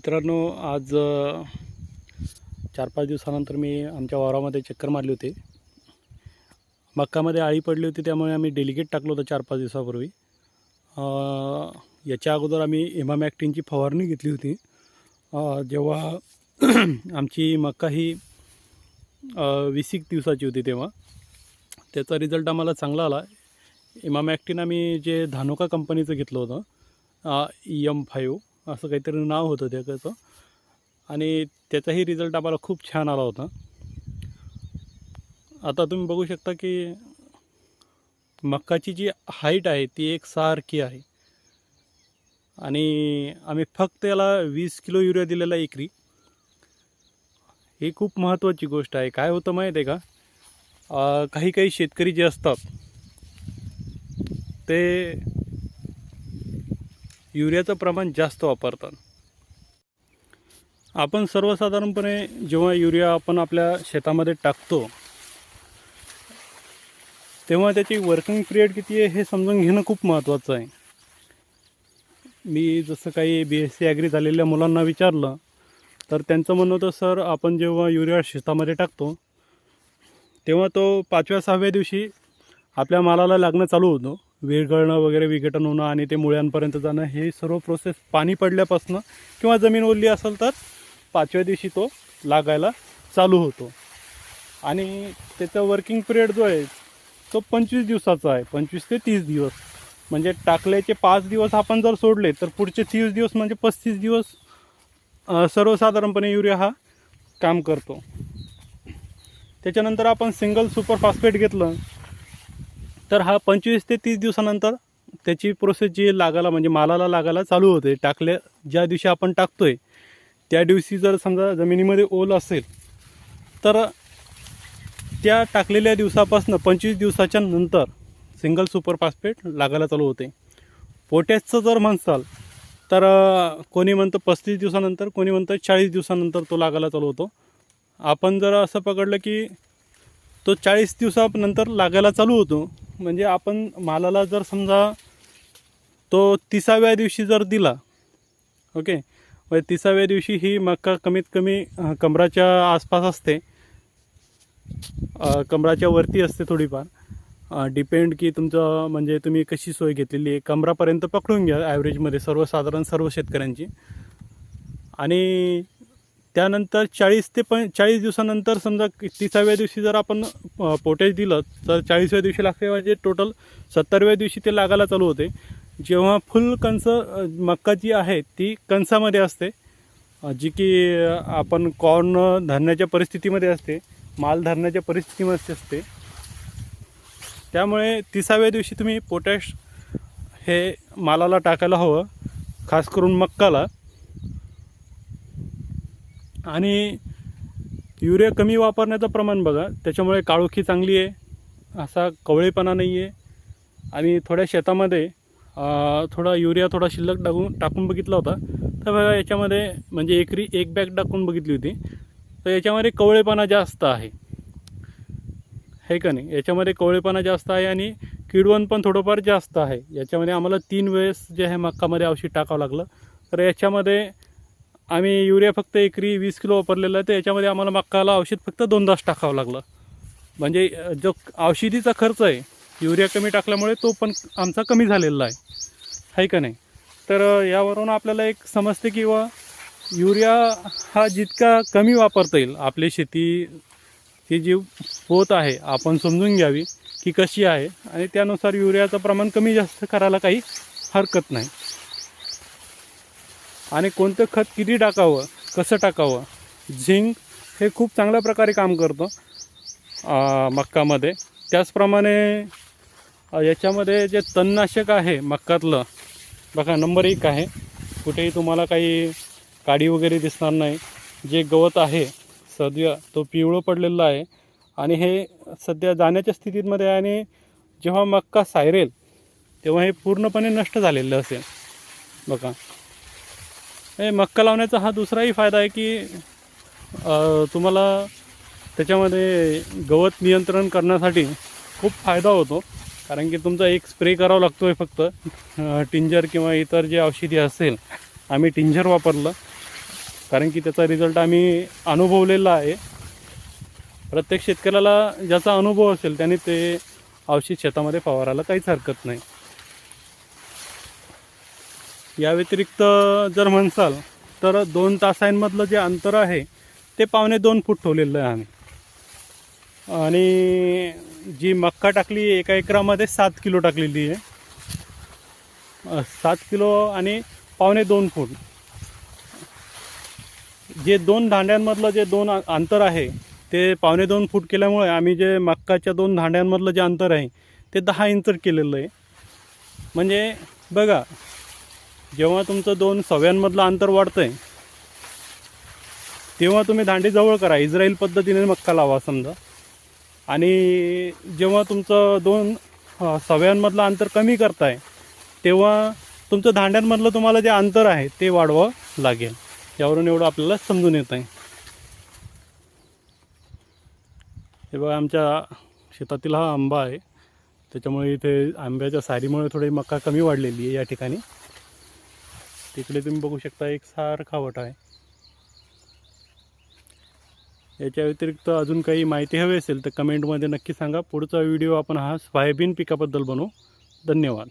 मित्रांनो, आज 4-5 दिवसानंतर मी आमच्या वावरामध्ये चक्कर मारली होती. मक्कामध्ये आळी पडली होती, त्यामुळे आम्ही डेलिकेट टाकलं होतं 4-5 दिवसापूर्वी. याच्या अगोदर आम्ही इमामॅक्टिनची फवारणी घेतली होती. जेव्हा आमची मक्का ही 20 दिवसाची होती, तेव्हा त्याचा रिझल्ट आम्हाला चांगला आला. इमामॅक्टिन आम्ही जे धानुका कंपनीचं घेतलं होतं, EM5 असं काहीतरी नाव होतं त्याचं, आणि त्याचाही रिझल्ट आम्हाला खूप छान आला होता. आता तुम्ही बघू शकता की मक्काची जी हाईट आहे ती एकसारखी आहे, आणि आम्ही फक्त याला 20 किलो युरिया दिलेला एकरी. ही खूप महत्त्वाची गोष्ट आहे. काय होतं माहीत आहे का, काही शेतकरी जे असतात ते युरियाचं प्रमाण जास्त वापरतात. आपण सर्वसाधारणपणे जेव्हा युरिया आपण आपल्या शेतामध्ये टाकतो, तेव्हा त्याची वर्किंग पिरियड किती आहे हे समजून घेणं खूप महत्त्वाचं आहे. मी जसं काही BSc ॲग्री झालेल्या मुलांना विचारलं, तर त्यांचं म्हणणं होतं, सर आपण जेव्हा युरिया शेतामध्ये टाकतो तेव्हा तो 5व्या-6व्या दिवशी आपल्या मालाला लागणं चालू होतं. विरघळणं वगैरे, विघटन होणं आणि ते मुळ्यांपर्यंत जाणं, हे सर्व प्रोसेस पाणी पडल्यापासून किंवा जमीन ओलली असेल तर 5व्या दिवशी तो लागायला चालू होतो. आणि त्याचा वर्किंग पिरियड जो आहे तो 25 दिवसाचा आहे, 25 ते 30 दिवस. म्हणजे टाकल्याचे 5 दिवस आपण जर सोडले तर पुढचे 30 दिवस म्हणजे 35 दिवस सर्वसाधारणपणे युरिया हा काम करतो. त्याच्यानंतर आपण सिंगल सुपर फॉस्फेट घेतलं तर हा 25 ते 30 दिवसानंतर त्याची प्रोसेस जी लागायला, म्हणजे मालाला लागायला चालू होते. ज्या दिवशी आपण टाकतोय त्या दिवशी जर समजा जमिनीमध्ये ओल असेल तर त्या टाकलेल्या दिवसापासून 25 दिवसाच्या नंतर सिंगल सुपर फॉस्फेट लागायला चालू होते. पोटॅशचं जर म्हणसाल तर कोणी म्हणतं 35 दिवसानंतर, कोणी म्हणतं 40 दिवसानंतर तो लागायला चालू होतो. आपण जर असं पकडलं की तो 40 दिवसानंतर लागायला चालू होतो, म्हणजे आपण मालाला जर समजा तो 30व्या दिवशी जर दिला, ओके, म्हणजे 30व्या दिवशी ही मक्का कमीत कमी कमराच्या आसपास असते, कमराच्या वरती असते थोडीफार, डिपेंड की तुमचं म्हणजे तुम्ही कशी सोय घेतलेली आहे. कमरापर्यंत पकडून घ्या ॲव्हरेजमध्ये सर्व शेतकऱ्यांची. आणि त्यानंतर 40 दिवसानंतर समजा 30व्या दिवशी जर आपण पोटॅश दिलं तर 40व्या दिवशी लागते, म्हणजे टोटल 70व्या दिवशी ते लागायला चालू होते. जेव्हा फुल कणस मक्का जी आहे ती कणसामध्ये असते, जी की आपण कॉर्न धरण्याच्या परिस्थितीमध्ये असते, माल धरण्याच्या परिस्थितीमध्ये असते. त्यामुळे 30व्या दिवशी तुम्ही पोटॅश हे मालाला टाकायला हवं, खास करून मक्काला. आणि युरिया कमी वापरण्याचं प्रमाण बघा, त्याच्यामुळे काळोखी चांगली आहे, असा कवळेपणा नाही आहे. आणि थोड्या शेतामध्ये थोडा युरिया थोडा शिल्लक टाकून बघितला होता, तर बघा याच्यामध्ये म्हणजे एकरी 1 बॅग टाकून बघितली होती, तर याच्यामध्ये कवळेपणा जास्त आहे का नाही. याच्यामध्ये कवळेपणा जास्त आहे आणि किडवण पण थोडंफार जास्त आहे. याच्यामध्ये आम्हाला 3 वेळेस जे आहे मक्कामध्ये औषध टाकावं लागलं. तर याच्यामध्ये आम्ही युरिया फक्त एकरी 20 किलो वापरलेलं आहे, तर याच्यामध्ये आम्हाला मक्काला औषध फक्त 2दाच टाकावं लागलं. म्हणजे जो औषधीचा खर्च आहे युरिया कमी टाकल्यामुळे तो पण आमचा कमी झालेला आहे का नाही. तर यावरून आपल्याला एक समजते की युरिया हा जितका कमी वापरता येईल, आपली शेती ही जी पोत आहे आपण समजून घ्यावी की कशी आहे, आणि त्यानुसार युरियाचं प्रमाण कमी जास्त करायला काही हरकत नाही. आणि कोणतं खत किती टाकावं, कसं टाकावं, झिंक हे खूप चांगल्या प्रकारे काम करतं मक्कामध्ये. त्याचप्रमाणे याच्यामध्ये जे तणनाशक आहे मक्कातलं, बघा नंबर 1 आहे. कुठेही तुम्हाला काही काडी वगैरे दिसणार नाही. जे गवत आहे सध्या तो पिवळं पडलेला आहे, आणि हे सध्या जाण्याच्या स्थितीमध्ये आहे. आणि जेव्हा मक्का सायरेल तेव्हा हे पूर्णपणे नष्ट झालेलं असेल. बघा, हे मक्का लावण्याचा हा दुसराही फायदा आहे की तुम्हाला त्याच्यामध्ये गवत नियंत्रण करण्यासाठी खूप फायदा होतो. कारण की तुमचा एक स्प्रे करावा लागतो आहे फक्त, टिंजर किंवा इतर जे औषधी असेल, आम्ही टिंजर वापरलं कारण की त्याचा रिझल्ट आम्ही अनुभवलेला आहे. प्रत्येक शेतकऱ्याला ज्याचा अनुभव असेल त्याने ते औषध शेतामध्ये फवारायला काहीच हरकत नाही. या व्यतिरिक्त जर म्हणसाल तर 2 तासांमधलं जे अंतर आहे ते 2.25 फूट ठेवलेलं आहे आम्ही. आणि जी मक्का टाकली 1 एकरामध्ये 7 किलो टाकलेली आहे. 7 किलो आणि 2.25 फूट. जे 2 धांड्यांमधलं जे 2 अंतर आहे ते 2.25 फूट केल्यामुळे आम्ही जे मक्काच्या 2 धांड्यांमधलं जे अंतर आहे ते 10 इंच केलेलं आहे. म्हणजे बघा, जेव्हा तुमचं 2 सव्यांमधलं अंतर वाढतं आहे तेव्हा तुम्ही दांडी जवळ करा, इस्रायल पद्धतीने मक्का लावा समजा. आणि जेव्हा तुमचं 2 सव्यांमधलं अंतर कमी करताय तेव्हा तुमचं दांड्यांमधलं तुम्हाला जे अंतर आहे ते वाढवावं लागेल. यावरून एवढं आपल्याला समजून येत आहे. हे बघा, आमच्या शेतातील हा आंबा आहे, त्याच्यामुळे इथे आंब्याच्या सारीमुळे थोडी मका कमी वाढलेली आहे या ठिकाणी. तिकडे तुम्ही बघू शकता एक सारखा वट आहे. याच्या व्यतिरिक्त अजून काही माहिती हवी असेल तर कमेंटमध्ये नक्की सांगा. पुढचा व्हिडिओ आपण हा सोयाबीन पिकाबद्दल बनवू. धन्यवाद.